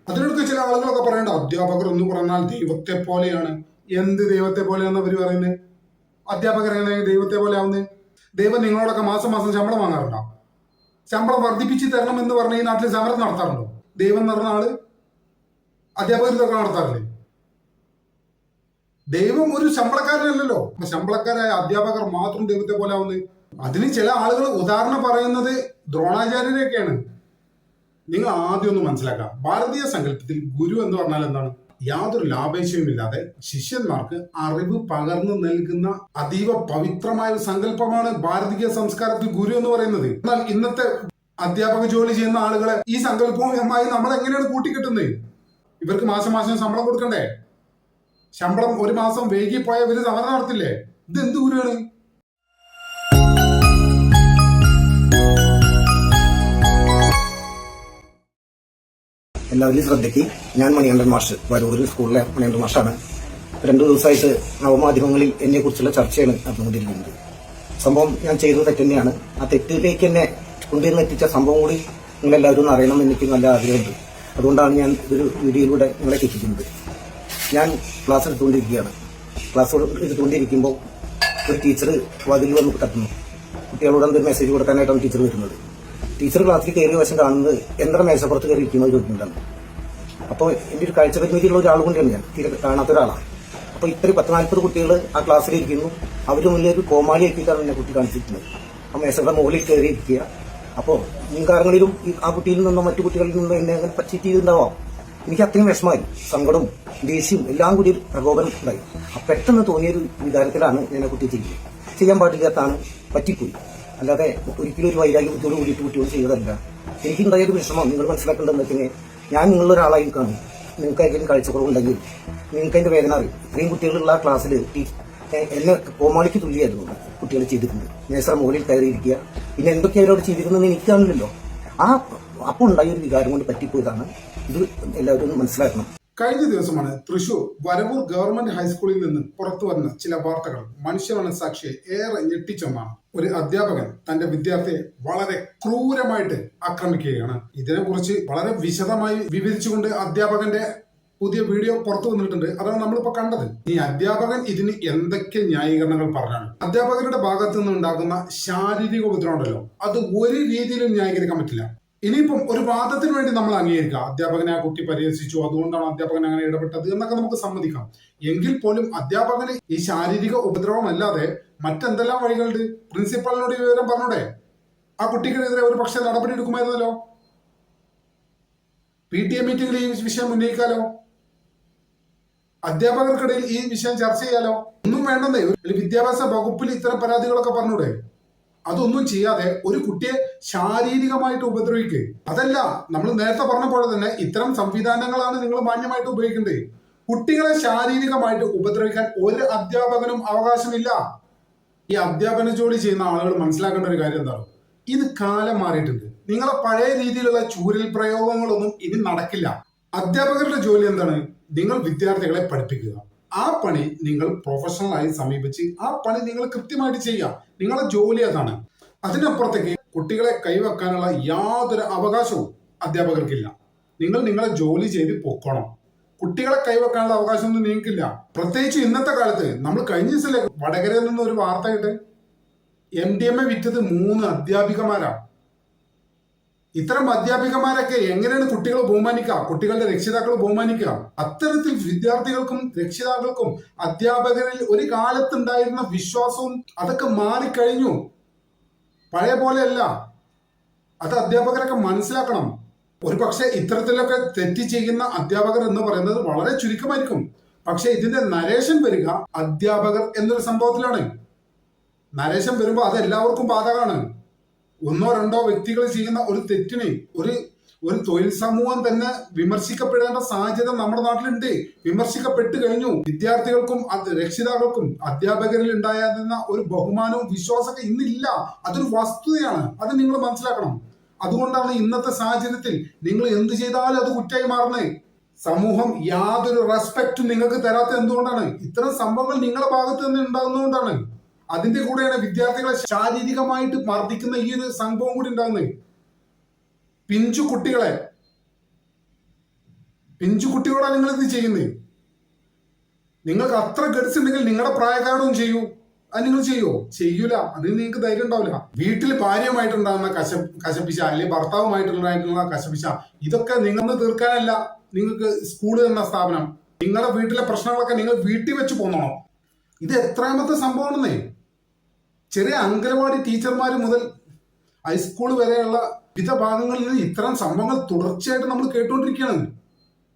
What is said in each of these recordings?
അതിനൊക്കെ ചില ആളുകളൊക്കെ പറയണ്ട അധ്യാപകർ എന്ന് പറഞ്ഞാൽ ദൈവത്തെ പോലെയാണ്. എന്ത് ദൈവത്തെ പോലെയാണെന്ന് അവർ പറയുന്നത്? അധ്യാപകർ എങ്ങനെ ദൈവത്തെ പോലെ ആവുന്നത്? ദൈവം നിങ്ങളോടൊക്കെ മാസം മാസം ശമ്പളം വാങ്ങാറുണ്ടോ? ശമ്പളം വർദ്ധിപ്പിച്ച് തരണം എന്ന് പറഞ്ഞ് ഈ നാട്ടിൽ സമരം നടത്താറുണ്ടോ? ദൈവം എന്ന് പറഞ്ഞ ആള് അധ്യാപകർ ഇതൊക്കെ നടത്താറില്ലേ? ദൈവം ഒരു ശമ്പളക്കാരനല്ലല്ലോ. ശമ്പളക്കാരായ അധ്യാപകർ മാത്രം ദൈവത്തെ പോലെ ആവുന്നത്. അതിന് ചില ആളുകൾ ഉദാഹരണം പറയുന്നത് ദ്രോണാചാര്യരെയൊക്കെയാണ്. നിങ്ങൾ ആദ്യം ഒന്ന് മനസ്സിലാക്കാം, ഭാരതീയ സങ്കല്പത്തിൽ ഗുരു എന്ന് പറഞ്ഞാൽ എന്താണ്? യാതൊരു ലാഭേച്ഛയുമില്ലാതെ ശിഷ്യന്മാർക്ക് അറിവ് പകർന്നു നൽകുന്ന അതീവ പവിത്രമായ ഒരു സങ്കല്പമാണ് ഭാരതീയ സംസ്കാരത്തിൽ ഗുരു എന്ന് പറയുന്നത്. എന്നാൽ ഇന്നത്തെ അധ്യാപക ജോലി ചെയ്യുന്ന ആളുകളെ ഈ സങ്കല്പവുമായി നമ്മൾ എങ്ങനെയാണ് കൂട്ടിക്കെട്ടുന്നത്? ഇവർക്ക് മാസം മാസം ശമ്പളം കൊടുക്കണ്ടേ? ശമ്പളം ഒരു മാസം വൈകി പോയ ഇവര് സമരം നടത്തില്ലേ? ഇത് എന്ത് ഗുരുവാണ്? എല്ലാവരും ശ്രദ്ധയ്ക്ക്, ഞാൻ മണികണ്ഠൻ മാഷ്, വരൂരിൽ സ്കൂളിലെ മണികണ്ഠൻ മാഷാണ്. 2 ദിവസമായിട്ട് നവമാധ്യമങ്ങളിൽ എന്നെ കുറിച്ചുള്ള ചർച്ചയാണ് നടന്നുകൊണ്ടിരിക്കുന്നത്. സംഭവം ഞാൻ ചെയ്തത് തെറ്റ് തന്നെയാണ്. ആ തെറ്റിലേക്ക് എന്നെ കൊണ്ടുവന്ന് എത്തിച്ച സംഭവം കൂടി നിങ്ങളെല്ലാവരും ഒന്ന് അറിയണം എന്ന് എനിക്ക് നല്ല ആഗ്രഹമുണ്ട്. അതുകൊണ്ടാണ് ഞാൻ ഇതൊരു വീഡിയോയിലൂടെ നിങ്ങളെ എത്തിക്കുന്നത്. ഞാൻ ക്ലാസ് എടുത്തുകൊണ്ടിരിക്കുകയാണ്. ക്ലാസ് എടുത്തുകൊണ്ടിരിക്കുമ്പോൾ ഒരു ടീച്ചർ വാതിൽ വന്ന് തട്ടുന്നു. കുട്ടികളോട് എന്തൊരു മെസ്സേജ് കൊടുക്കാനായിട്ടാണ് ടീച്ചർ വരുന്നത്. ടീച്ചർ ക്ലാസ്സിൽ കയറിയ വശം കാണുന്നത് എന്താണ് മേശപ്പുറത്ത് കയറി ഇരിക്കുന്നത് ചോദിക്കുന്നുണ്ടാണ്. അപ്പോൾ എൻ്റെ ഒരു കാഴ്ച പരിമിതിയുള്ള ഒരാൾ കൊണ്ടാണ് ഞാൻ, തീരെ കാണാത്ത ഒരാളാണ്. അപ്പോൾ ഇത്രയും 10-40 കുട്ടികൾ ആ ക്ലാസ്സിൽ ഇരിക്കുന്നു. അവർ മുന്നിൽ ഒരു കോമാളിയാക്കിയിട്ടാണ് എന്നെ കുട്ടി കാണിച്ചിരിക്കുന്നത്. ആ മേശയുടെ മുകളിൽ കയറി ഇരിക്കുക. അപ്പോൾ മുൻകാലങ്ങളിലും ആ കുട്ടിയിൽ നിന്നോ മറ്റു കുട്ടികളിൽ നിന്നോ എന്നെ അങ്ങനെ പറ്റിയിട്ടുണ്ടാവാം. എനിക്ക് അത്രയും വിഷമമായി, സങ്കടവും ദേഷ്യവും എല്ലാം കൂടി ഒരു പ്രകോപനം ഉണ്ടായി. പെട്ടെന്ന് തോന്നിയൊരു വികാരത്തിലാണ് ഞാൻ ആ കുട്ടിയെ ചെയ്യാൻ പാടില്ലാത്താണ്, പറ്റിപ്പോയി. അല്ലാതെ ഒരിക്കലും ഒരു വൈരാഗ്യത്തോട് കൂടിയിട്ട് കുട്ടിയോട് ചെയ്തതല്ല. എനിക്കുണ്ടായൊരു വിഷമം നിങ്ങൾ മനസ്സിലാക്കേണ്ടതെന്ന് വെച്ചാൽ, ഞാൻ നിങ്ങളൊരാളായി കാണും. നിങ്ങൾക്ക് ഏതെങ്കിലും കാഴ്ചക്കുറവുണ്ടെങ്കിൽ നിങ്ങൾക്ക് അതിന്റെ വേദന അറിയും. ഇത്രയും കുട്ടികളുള്ള ക്ലാസ്സിൽ എന്നെ കോമാളിക്ക് തുല്യമായിരുന്നു കുട്ടികൾ ചെയ്തിട്ടുണ്ട്. മേശയുടെ മുകളിൽ കയറിയിരിക്കുക, പിന്നെ എന്തൊക്കെ അവരോട് ചെയ്തിരുന്നെന്ന് എനിക്ക് കാണില്ലല്ലോ. അപ്പോൾ ഉണ്ടായ ഒരു വികാരം കൊണ്ട് പറ്റിപ്പോയതാണ്. ഇത് എല്ലാവരും ഒന്ന് മനസ്സിലാക്കണം. കഴിഞ്ഞ ദിവസമാണ് തൃശൂർ വരവൂർ ഗവൺമെന്റ് ഹൈസ്കൂളിൽ നിന്ന് പുറത്തു വന്ന ചില വാർത്തകൾ മനുഷ്യമനസാക്ഷിയെ ഏറെ ഞെട്ടിച്ചൊന്നാണ്. ഒരു അധ്യാപകൻ തന്റെ വിദ്യാർത്ഥിയെ വളരെ ക്രൂരമായിട്ട് ആക്രമിക്കുകയാണ്. ഇതിനെക്കുറിച്ച് വളരെ വിശദമായി വിവരിച്ചുകൊണ്ട് അധ്യാപകന്റെ പുതിയ വീഡിയോ പുറത്തു വന്നിട്ടുണ്ട്. അതാണ് നമ്മളിപ്പോ കണ്ടത്. ഈ അധ്യാപകൻ ഇതിന് എന്തൊക്കെ ന്യായീകരണങ്ങൾ പറഞ്ഞാണ്? അധ്യാപകരുടെ ഭാഗത്തു നിന്ന് ഉണ്ടാകുന്ന ശാരീരിക ഉപദ്രവം ഉണ്ടല്ലോ, അത് ഒരു രീതിയിലും ന്യായീകരിക്കാൻ പറ്റില്ല. ഇനിയിപ്പം ഒരു വാദത്തിന് വേണ്ടി നമ്മൾ അംഗീകരിക്കാം, അധ്യാപകനെ ആ കുട്ടി പരിഹസിച്ചു, അതുകൊണ്ടാണ് അധ്യാപകൻ അങ്ങനെ ഇടപെട്ടത് എന്നൊക്കെ നമുക്ക് സമ്മതിക്കാം. എങ്കിൽ പോലും അധ്യാപകന് ഈ ശാരീരിക ഉപദ്രവം അല്ലാതെ മറ്റെന്തെല്ലാം വഴികളുണ്ട്? പ്രിൻസിപ്പലിനോട് വിവരം പറഞ്ഞൂടെ? ആ കുട്ടിക്കെതിരെ ഒരു പക്ഷേ നടപടി എടുക്കുമായിരുന്നല്ലോ. PTA മീറ്റിംഗിൽ ഈ വിഷയം ഉന്നയിക്കാലോ. അധ്യാപകർക്കിടയിൽ ഈ വിഷയം ചർച്ച ചെയ്യാലോ. ഒന്നും വേണ്ടെന്നേ. ഒരു വിദ്യാഭ്യാസ വകുപ്പിൽ ഇത്തരം പരാതികളൊക്കെ പറഞ്ഞൂടെ? അതൊന്നും ചെയ്യാതെ ഒരു കുട്ടിയെ ശാരീരികമായിട്ട് ഉപദ്രവിക്കുക, അതല്ല, നമ്മൾ നേരത്തെ പറഞ്ഞ പോലെ തന്നെ ഇത്തരം സംവിധാനങ്ങളാണ് നിങ്ങൾ മാന്യമായിട്ട് ഉപയോഗിക്കേണ്ടത്. കുട്ടികളെ ശാരീരികമായിട്ട് ഉപദ്രവിക്കാൻ ഒരു അധ്യാപകനും അവകാശമില്ല. ഈ അധ്യാപന ജോലി ചെയ്യുന്ന ആളുകൾ മനസ്സിലാക്കേണ്ട ഒരു കാര്യം എന്താണ്? ഇത് കാലം മാറിയിട്ടുണ്ട്. നിങ്ങളെ പഴയ രീതിയിലുള്ള ചൂരൽ പ്രയോഗങ്ങളൊന്നും ഇനി നടക്കില്ല. അധ്യാപകരുടെ ജോലി എന്താണ്? നിങ്ങൾ വിദ്യാർത്ഥികളെ പഠിപ്പിക്കുക. ആ പണി നിങ്ങൾ പ്രൊഫഷണലായി സമീപിച്ച് ആ പണി നിങ്ങൾ കൃത്യമായിട്ട് ചെയ്യുക. നിങ്ങളുടെ ജോലി അതാണ്. അതിനപ്പുറത്തേക്ക് കുട്ടികളെ കൈവെക്കാനുള്ള യാതൊരു അവകാശവും അധ്യാപകർക്കില്ല. നിങ്ങൾ നിങ്ങളെ ജോലി ചെയ്ത് പൊക്കണം. കുട്ടികളെ കൈവെക്കാനുള്ള അവകാശമൊന്നും നിങ്ങൾക്കില്ല. പ്രത്യേകിച്ച് ഇന്നത്തെ കാലത്ത്. നമ്മൾ കഴിഞ്ഞ ദിവസത്തിലെ വടകരയിൽ നിന്ന് ഒരു വാർത്ത കേട്ട്, MDMA വിറ്റത് 3 അധ്യാപികമാരാണ്. ഇത്തരം അധ്യാപികമാരൊക്കെ എങ്ങനെയാണ് കുട്ടികളെ ബഹുമാനിക്കുക, കുട്ടികളുടെ രക്ഷിതാക്കളെ ബഹുമാനിക്കുക? അത്തരത്തിൽ വിദ്യാർത്ഥികൾക്കും രക്ഷിതാക്കൾക്കും അധ്യാപകരിൽ ഒരു കാലത്തുണ്ടായിരുന്ന വിശ്വാസവും അതൊക്കെ മാറിക്കഴിഞ്ഞു. പഴയ പോലെയല്ല. അത് അധ്യാപകരൊക്കെ മനസ്സിലാക്കണം. ഒരു പക്ഷെ ഇത്തരത്തിലൊക്കെ തെറ്റ് ചെയ്യുന്ന അധ്യാപകർ എന്ന് പറയുന്നത് വളരെ ചുരുക്കമായിരിക്കും. പക്ഷെ ഇതിന്റെ നരേഷൻ വരിക അധ്യാപകർ എന്നൊരു സംഭവത്തിലാണ്. നരേഷൻ വരുമ്പോൾ അത് എല്ലാവർക്കും ബാധകമാണ്. 1-2 വ്യക്തികൾ ചെയ്യുന്ന ഒരു തെറ്റിന് ഒരു തൊഴിൽ സമൂഹം തന്നെ വിമർശിക്കപ്പെടേണ്ട സാധ്യത നമ്മുടെ നാട്ടിലുണ്ട്. വിമർശിക്കപ്പെട്ടു കഴിഞ്ഞു. വിദ്യാർത്ഥികൾക്കും രക്ഷിതാക്കൾക്കും അധ്യാപകരിൽ ഉണ്ടായിരുന്ന ഒരു ബഹുമാനവും വിശ്വാസമൊക്കെ ഇന്നില്ല. അതൊരു വസ്തുതയാണ്. അത് നിങ്ങൾ മനസ്സിലാക്കണം. അതുകൊണ്ടാണ് ഇന്നത്തെ സാഹചര്യത്തിൽ നിങ്ങൾ എന്ത് ചെയ്താലും അത് കുറ്റമായി മാറുന്നത്. സമൂഹം യാതൊരു റെസ്പെക്റ്റും നിങ്ങൾക്ക് തരാത്ത എന്തുകൊണ്ടാണ്? ഇത്തരം സംഭവങ്ങൾ നിങ്ങളുടെ ഭാഗത്ത് തന്നെ ഉണ്ടാകുന്നതുകൊണ്ടാണ്. അതിന്റെ കൂടെയാണ് വിദ്യാർത്ഥികളെ ശാരീരികമായിട്ട് മർദ്ദിക്കുന്ന ഈ ഒരു സംഭവം കൂടി ഉണ്ടാകുന്നത്. പിഞ്ചു കുട്ടികളെ പിഞ്ചു കുട്ടിയോടാണ് നിങ്ങൾ ഇത് ചെയ്യുന്നത്. നിങ്ങൾക്ക് അത്ര ഗഡ്സ് ഉണ്ടെങ്കിൽ നിങ്ങളുടെ പ്രായക്കാരോടും ചെയ്യൂ. അത് നിങ്ങൾ ചെയ്യുമോ? ചെയ്യൂല. അതിന് നിങ്ങൾക്ക് ധൈര്യം ഉണ്ടാവില്ല. വീട്ടിൽ ഭാര്യയുമായിട്ടുണ്ടാകുന്ന കശപിശ, അല്ലെങ്കിൽ ഭർത്താവുമായിട്ടുണ്ടായിട്ടുള്ള കശപിശ, ഇതൊക്കെ നിങ്ങളൊന്ന് തീർക്കാനല്ല നിങ്ങൾക്ക് സ്കൂൾ എന്ന സ്ഥാപനം. നിങ്ങളുടെ വീട്ടിലെ പ്രശ്നങ്ങളൊക്കെ നിങ്ങൾ വീട്ടിൽ വെച്ച് പോന്നോ? ഇത് എത്രാമത്തെ സംഭവമാണെന്നേ. ചെറിയ അംഗനവാടി ടീച്ചർമാർ മുതൽ ഹൈസ്കൂൾ വരെയുള്ള വിവിധ ഭാഗങ്ങളിൽ നിന്ന് ഇത്തരം സംഭവങ്ങൾ തുടർച്ചയായിട്ട് നമ്മൾ കേട്ടുകൊണ്ടിരിക്കുകയാണ്.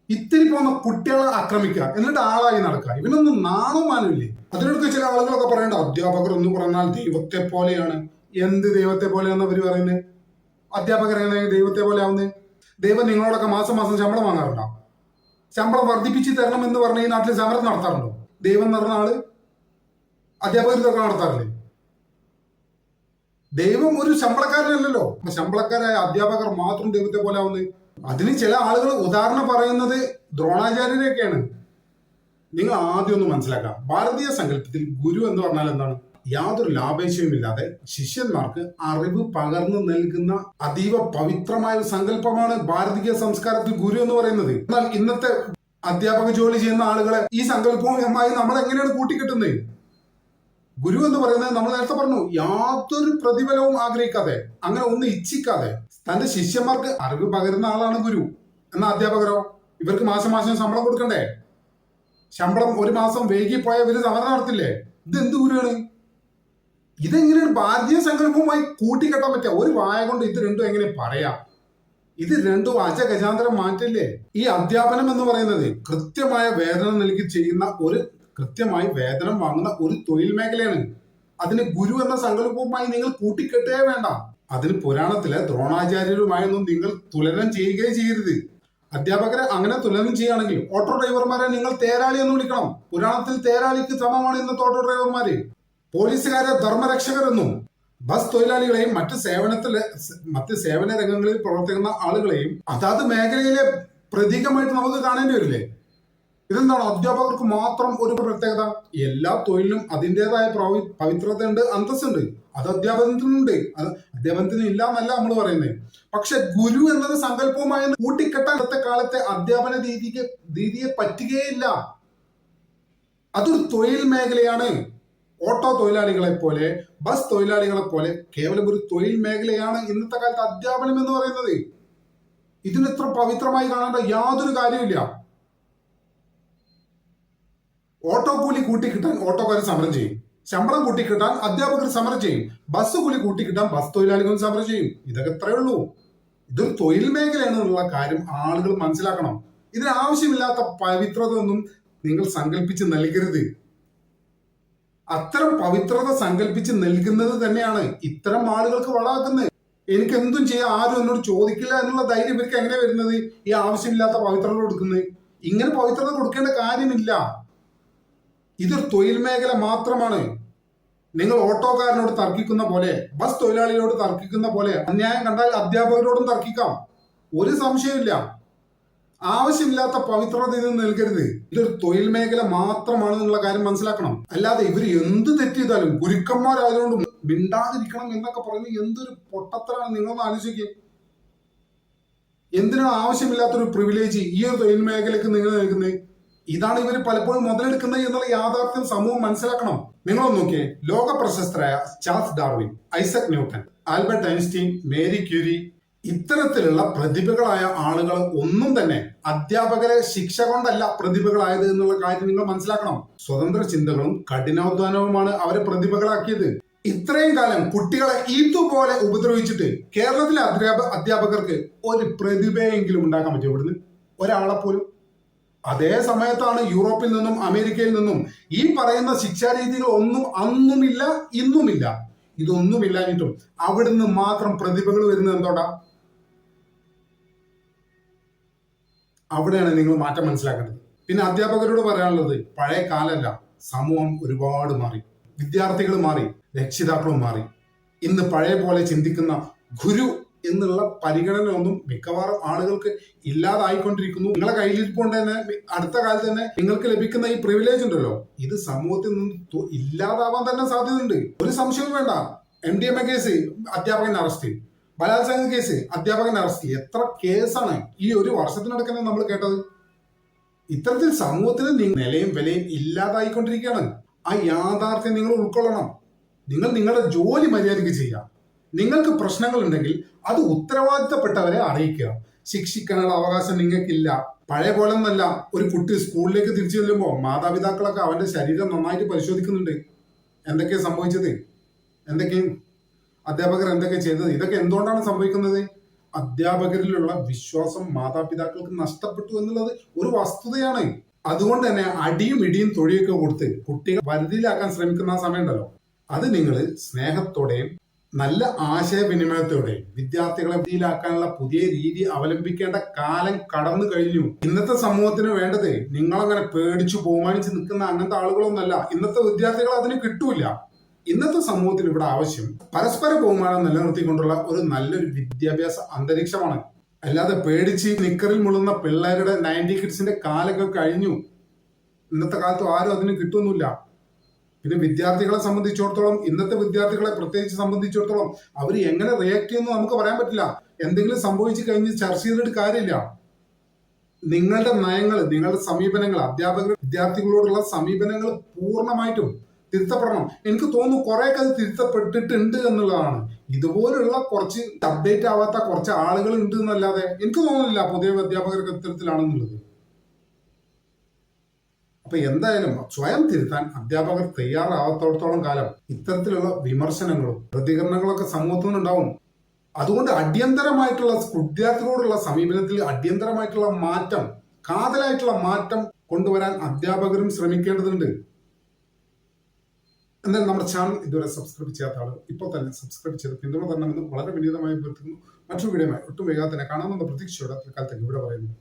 ഇത്തിരി പോകുന്ന കുട്ടികളെ ആക്രമിക്കുക, എന്നിട്ട് ആളായി നടക്കുക. ഇവനൊന്നും നാണുമാനമില്ലേ? അതിനൊക്കെ ചില ആളുകളൊക്കെ പറയേണ്ട, അധ്യാപകർ എന്ന് പറഞ്ഞാൽ ദൈവത്തെ പോലെയാണ്. എന്ത് ദൈവത്തെ പോലെയാണെന്ന് അവർ പറയുന്നത്? അധ്യാപകർ എങ്ങനെ ദൈവത്തെ പോലെ ആവുന്നത്? ദൈവം നിങ്ങളോടൊക്കെ മാസം മാസം ശമ്പളം വാങ്ങാറുണ്ടോ? ശമ്പളം വർദ്ധിപ്പിച്ച് തരണം എന്ന് പറഞ്ഞ് ഈ നാട്ടിൽ സമരം നടത്താറുണ്ടോ? ദൈവം എന്ന് പറഞ്ഞ ആള് അധ്യാപകർ ഇതൊക്കെ നടത്താറില്ലേ? ദൈവം ഒരു ശമ്പളക്കാരനല്ലല്ലോ. ശമ്പളക്കാരായ അധ്യാപകർ മാത്രം ദൈവത്തെ പോലെ ആവുന്നത്. അതിന് ചില ആളുകൾ ഉദാഹരണം പറയുന്നത് ദ്രോണാചാര്യരെയൊക്കെയാണ്. നിങ്ങൾ ആദ്യം ഒന്ന് മനസ്സിലാക്കാം, ഭാരതീയ സങ്കല്പത്തിൽ ഗുരു എന്ന് പറഞ്ഞാൽ എന്താണ്? യാതൊരു ലാഭേച്ഛയുമില്ലാതെ ശിഷ്യന്മാർക്ക് അറിവ് പകർന്നു നൽകുന്ന അതീവ പവിത്രമായ ഒരു സങ്കല്പമാണ് ഭാരതീയ സംസ്കാരത്തിൽ ഗുരു എന്ന് പറയുന്നത്. എന്നാൽ ഇന്നത്തെ അധ്യാപക ജോലി ചെയ്യുന്ന ആളുകളെ ഈ സങ്കല്പവുമായി നമ്മൾ എങ്ങനെയാണ് കൂട്ടിക്കെട്ടുന്നത്? ഗുരു എന്ന് പറയുന്നത് നമ്മൾ നേരത്തെ പറഞ്ഞു, യാതൊരു പ്രതിഫലവും ആഗ്രഹിക്കാതെ, അങ്ങനെ ഒന്നും ഇച്ഛിക്കാതെ തന്റെ ശിഷ്യന്മാർക്ക് അറിവ് പകരുന്ന ആളാണ് ഗുരു. എന്നാൽ അധ്യാപകരോ? ഇവർക്ക് മാസം മാസം ശമ്പളം കൊടുക്കണ്ടേ? ശമ്പളം ഒരു മാസം വൈകിപ്പോയ ഇവര് സമരം നടത്തില്ലേ? ഇത് എന്ത് ഗുരുവാണ്? ഇതെങ്ങനെയാണ് ഭാരതീയ സങ്കല്പവുമായി കൂട്ടിക്കെട്ടാൻ പറ്റുക? ഒരു വായ കൊണ്ട് ഇത് രണ്ടും എങ്ങനെ പറയാം? ഇത് രണ്ടും അജഗജാന്തരം മാറ്റില്ലേ? ഈ അധ്യാപനം എന്ന് പറയുന്നത് കൃത്യമായ വേതനം നൽകി ചെയ്യുന്ന കൃത്യമായി വേതനം വാങ്ങുന്ന ഒരു തൊഴിൽ മേഖലയാണ്. അതിന് ഗുരു എന്ന സങ്കല്പവുമായി നിങ്ങൾ കൂട്ടിക്കെട്ടേ വേണ്ട. അതിന് പുരാണത്തിലെ ദ്രോണാചാര്യരുമായൊന്നും നിങ്ങൾ തുലനം ചെയ്യുകയും ചെയ്യരുത്. അധ്യാപകരെ അങ്ങനെ തുലനം ചെയ്യുകയാണെങ്കിൽ ഓട്ടോ ഡ്രൈവർമാരെ നിങ്ങൾ തേരാളി എന്ന് വിളിക്കണം. പുരാണത്തിൽ തേരാളിക്ക് സമമാണ് ഇന്നത്തെ ഓട്ടോ ഡ്രൈവർമാര്. പോലീസുകാരെ ധർമ്മരക്ഷകരെന്നും ബസ് തൊഴിലാളികളെയും മറ്റ് സേവന രംഗങ്ങളിൽ പ്രവർത്തിക്കുന്ന ആളുകളെയും അതാത് മേഖലയിലെ പ്രതീകമായിട്ട് നമുക്ക് കാണേണ്ടി വരില്ലേ? ഇതെന്താണ്? അധ്യാപകർക്ക് മാത്രം ഒരു പ്രത്യേകത? എല്ലാ തൊഴിലിനും അതിൻ്റെതായ പവിത്രതയുണ്ട്, അന്തസ്സുണ്ട്. അത് അധ്യാപനത്തിനുണ്ട്. അത് അധ്യാപനത്തിന് ഇല്ല എന്നല്ല നമ്മൾ പറയുന്നത്. പക്ഷെ ഗുരു എന്നത് സങ്കല്പവുമായി കൂട്ടിക്കെട്ടാൻ ഇന്നത്തെ കാലത്തെ അധ്യാപന രീതിയെ പറ്റുകയില്ല. അതൊരു തൊഴിൽ മേഖലയാണ്. ഓട്ടോ തൊഴിലാളികളെ പോലെ, ബസ് തൊഴിലാളികളെ പോലെ കേവലം ഒരു തൊഴിൽ മേഖലയാണ് ഇന്നത്തെ കാലത്ത് അധ്യാപനം എന്ന് പറയുന്നത്. ഇതിനെത്ര പവിത്രമായി കാണേണ്ട യാതൊരു കാര്യമില്ല. ഓട്ടോ കൂലി കൂട്ടിക്കിട്ടാൻ ഓട്ടോക്കാർ സമരം ചെയ്യും, ശമ്പളം കൂട്ടിക്കിട്ടാൻ അധ്യാപകർ സമരം ചെയ്യും, ബസ് കൂലി കൂട്ടിക്കിട്ടാൻ ബസ് തൊഴിലാളികളും സമരം ചെയ്യും. ഇതൊക്കെ എത്രയേ ഉള്ളൂ. ഇതൊരു തൊഴിൽ മേഖലയാണെന്നുള്ള കാര്യം ആളുകൾ മനസ്സിലാക്കണം. ഇതിന് ആവശ്യമില്ലാത്ത പവിത്രത ഒന്നും നിങ്ങൾ സങ്കല്പിച്ച് നൽകരുത്. അത്തരം പവിത്രത സങ്കല്പിച്ച് നൽകുന്നത് തന്നെയാണ് ഇത്തരം ആളുകൾക്ക് വളാക്കുന്നത്. എനിക്ക് എന്തും ചെയ്യാൻ ആരും എന്നോട് ചോദിക്കില്ല എന്നുള്ള ധൈര്യം ഇവർക്ക് എങ്ങനെ വരുന്നത്? ഈ ആവശ്യമില്ലാത്ത പവിത്രത കൊടുക്കുന്നത്. ഇങ്ങനെ പവിത്രത കൊടുക്കേണ്ട കാര്യമില്ല. ഇതൊരു തൊഴിൽ മേഖല മാത്രമാണ്. നിങ്ങൾ ഓട്ടോക്കാരനോട് തർക്കിക്കുന്ന പോലെ, ബസ് തൊഴിലാളിയോട് തർക്കിക്കുന്ന പോലെ അന്യായം കണ്ടാൽ അധ്യാപകരോടും തർക്കിക്കാം. ഒരു സംശയമില്ല. ആവശ്യമില്ലാത്ത പവിത്രത ഇത് നൽകരുത്. ഇതൊരു തൊഴിൽ മേഖല മാത്രമാണ് എന്നുള്ള കാര്യം മനസ്സിലാക്കണം. അല്ലാതെ ഇവര് എന്ത് തെറ്റ് ചെയ്താലും ഗുരുക്കന്മാരായതുകൊണ്ട് മിണ്ടാതിരിക്കണം എന്നൊക്കെ പറയുന്നത് എന്തൊരു പൊട്ടത്തരാണ്. നിങ്ങളൊന്ന് ആലോചിക്കുക. എന്തിനാണ് ആവശ്യമില്ലാത്തൊരു പ്രിവിലേജ് ഈ ഒരു തൊഴിൽ മേഖലയ്ക്ക് നിങ്ങൾ നൽകുന്നത്? ഇതാണ് ഇവർ പലപ്പോഴും മുതലെടുക്കുന്നത് എന്നുള്ള യാഥാർത്ഥ്യം സമൂഹം മനസ്സിലാക്കണം. നിങ്ങളൊന്ന് നോക്കിയേ, ലോക പ്രശസ്തരായ Charles Darwin, Isaac Newton, Albert Einstein, Mary Curie, ഇത്തരത്തിലുള്ള പ്രതിഭകളായ ആളുകൾ ഒന്നും തന്നെ അധ്യാപകരെ ശിക്ഷ കൊണ്ടല്ല പ്രതിഭകളായത് എന്നുള്ള കാര്യം നിങ്ങൾ മനസ്സിലാക്കണം. സ്വതന്ത്ര ചിന്തകളും കഠിനാധ്വാനവുമാണ് അവരെ പ്രതിഭകളാക്കിയത്. ഇത്രയും കാലം കുട്ടികളെ ഇതുപോലെ ഉപദ്രവിച്ചിട്ട് കേരളത്തിലെ അധ്യാപകർക്ക് ഒരു പ്രതിഭയെങ്കിലും ഉണ്ടാക്കാൻ പറ്റും ഇവിടുന്ന്? ഒരാളെ പോലും. അതേ സമയത്താണ് യൂറോപ്പിൽ നിന്നും അമേരിക്കയിൽ നിന്നും ഈ പറയുന്ന ശിക്ഷാരീതികൾ ഒന്നും അന്നുമില്ല, ഇന്നുമില്ല. ഇതൊന്നുമില്ലാഞ്ഞിട്ടും അവിടുന്ന് മാത്രം പ്രതിഭകൾ വരുന്നത് എന്തോടാ? അവിടെയാണ് നിങ്ങൾ മാറ്റം മനസ്സിലാക്കേണ്ടത്. പിന്നെ അധ്യാപകരോട് പറയാനുള്ളത്, പഴയ കാലമല്ല, സമൂഹം ഒരുപാട് മാറി, വിദ്യാർത്ഥികൾ മാറി, രക്ഷിതാക്കളും മാറി. ഇന്ന് പഴയ പോലെ ചിന്തിക്കുന്ന ഗുരു എന്നുള്ള പരിഗണന ഒന്നും മിക്കവാറും ആളുകൾക്ക് ഇല്ലാതായിക്കൊണ്ടിരിക്കുന്നു. നിങ്ങളെ കയ്യിലിരിപ്പുകൊണ്ട് തന്നെ അടുത്ത കാലത്ത് തന്നെ നിങ്ങൾക്ക് ലഭിക്കുന്ന ഈ പ്രിവിലേജ് ഉണ്ടല്ലോ, ഇത് സമൂഹത്തിൽ നിന്ന് ഇല്ലാതാവാൻ തന്നെ സാധ്യതയുണ്ട്. ഒരു സംശയവും വേണ്ട. MDMA കേസ് അധ്യാപകൻ അറസ്റ്റ്, ബലാത്സംഗ കേസ് അധ്യാപകൻ അറസ്റ്റ്, എത്ര കേസാണ് ഈ ഒരു വർഷത്തിനടക്കം നമ്മൾ കേട്ടത്? ഇത്തരത്തിൽ സമൂഹത്തിന് നിലയും വിലയും ഇല്ലാതായിക്കൊണ്ടിരിക്കുകയാണ്. ആ യാഥാർത്ഥ്യം നിങ്ങൾ ഉൾക്കൊള്ളണം. നിങ്ങൾ നിങ്ങളുടെ ജോലി മര്യാദയ്ക്ക് ചെയ്യുക. നിങ്ങൾക്ക് പ്രശ്നങ്ങൾ ഉണ്ടെങ്കിൽ അത് ഉത്തരവാദിത്തപ്പെട്ടവരെ അറിയിക്കുക. ശിക്ഷിക്കാനുള്ള അവകാശം നിങ്ങൾക്കില്ല. പഴയ പോലെ ഒന്നല്ല. ഒരു കുട്ടി സ്കൂളിലേക്ക് തിരിച്ചു ചെല്ലുമ്പോൾ മാതാപിതാക്കളൊക്കെ അവന്റെ ശരീരം നന്നായിട്ട് പരിശോധിക്കുന്നുണ്ട്. എന്തൊക്കെയാണ് സംഭവിച്ചത്, എന്തൊക്കെയും അധ്യാപകർ എന്തൊക്കെ ചെയ്തത്, ഇതൊക്കെ എന്തുകൊണ്ടാണ് സംഭവിക്കുന്നത്? അധ്യാപകരിലുള്ള വിശ്വാസം മാതാപിതാക്കൾക്ക് നഷ്ടപ്പെട്ടു എന്നുള്ളത് ഒരു വസ്തുതയാണ്. അതുകൊണ്ട് തന്നെ അടിയും ഇടിയും തൊഴിയൊക്കെ കൊടുത്ത് കുട്ടികൾ വരുതിയിലാക്കാൻ ശ്രമിക്കുന്ന ആ സമയമുണ്ടല്ലോ, അത് നിങ്ങൾ സ്നേഹത്തോടെയും നല്ല ആശയവിനിമയത്തോടെയും വിദ്യാർത്ഥികളെ വരുതിയിലാക്കാനുള്ള പുതിയ രീതി അവലംബിക്കേണ്ട കാലം കടന്നു കഴിഞ്ഞു. ഇന്നത്തെ സമൂഹത്തിന് വേണ്ടത് നിങ്ങളങ്ങനെ പേടിച്ചു ബഹുമാനിച്ച് നിൽക്കുന്ന അങ്ങനത്തെ ആളുകളൊന്നല്ല. ഇന്നത്തെ വിദ്യാർത്ഥികൾ അതിന് കിട്ടൂല. ഇന്നത്തെ സമൂഹത്തിന് ഇവിടെ ആവശ്യം പരസ്പര ബഹുമാനം നിലനിർത്തിക്കൊണ്ടുള്ള ഒരു നല്ലൊരു വിദ്യാഭ്യാസ അന്തരീക്ഷമാണ്. അല്ലാതെ പേടിച്ച് നിക്കറിൽ മുള്ളുന്ന പിള്ളേരുടെ 90 കിഡ്സിന്റെ കാലൊക്കെ കഴിഞ്ഞു. ഇന്നത്തെ കാലത്ത് ആരും അതിന് കിട്ടുന്നില്ല. പിന്നെ വിദ്യാർത്ഥികളെ സംബന്ധിച്ചിടത്തോളം, ഇന്നത്തെ വിദ്യാർത്ഥികളെ പ്രത്യേകിച്ച് സംബന്ധിച്ചിടത്തോളം അവർ എങ്ങനെ റിയാക്ട് ചെയ്യുന്നു നമുക്ക് പറയാൻ പറ്റില്ല. എന്തെങ്കിലും സംഭവിച്ചു കഴിഞ്ഞ് ചർച്ച ചെയ്തിട്ട് കാര്യമില്ല. നിങ്ങളുടെ നയങ്ങൾ, നിങ്ങളുടെ സമീപനങ്ങൾ, അധ്യാപകർ വിദ്യാർത്ഥികളോടുള്ള സമീപനങ്ങൾ പൂർണ്ണമായിട്ടും തിരുത്തപ്പെടണം. എനിക്ക് തോന്നുന്നു കുറെയൊക്കെ അത് തിരുത്തപ്പെട്ടിട്ടുണ്ട് എന്നുള്ളതാണ്. ഇതുപോലുള്ള കുറച്ച് അപ്ഡേറ്റ് ആവാത്ത കുറച്ച് ആളുകൾ ഉണ്ട് എന്നല്ലാതെ എനിക്ക് തോന്നുന്നില്ല പുതിയ അധ്യാപകർക്ക് ഇത്തരത്തിലാണെന്നുള്ളത്. അപ്പൊ എന്തായാലും സ്വയം തിരുത്താൻ അധ്യാപകർ തയ്യാറാവാത്തോടത്തോളം കാലം ഇത്തരത്തിലുള്ള വിമർശനങ്ങളും പ്രതികരണങ്ങളൊക്കെ സമൂഹത്തിൽ നിന്നുണ്ടാവും. അതുകൊണ്ട് അടിയന്തരമായിട്ടുള്ള വിദ്യാർത്ഥികളോടുള്ള സമീപനത്തിൽ അടിയന്തരമായിട്ടുള്ള മാറ്റം, കാതലായിട്ടുള്ള മാറ്റം കൊണ്ടുവരാൻ അധ്യാപകരും ശ്രമിക്കേണ്ടതുണ്ട്. എന്തായാലും നമ്മുടെ ചാനൽ ഇതുവരെ സബ്സ്ക്രൈബ് ചെയ്യാത്ത ആൾ ഇപ്പോൾ തന്നെ സബ്സ്ക്രൈബ് ചെയ്ത് പിന്തുണ തരണമെന്ന് വളരെ വിനീതമായി അഭ്യർത്ഥിക്കുന്നു. മറ്റൊരു വീഡിയോയുമായി ഒട്ടും വേഗത്തിൽ തന്നെ കാണാമെന്ന പ്രതീക്ഷയോടെ തൽക്കാലത്തേക്ക് ഇവിടെ പറയുന്നു.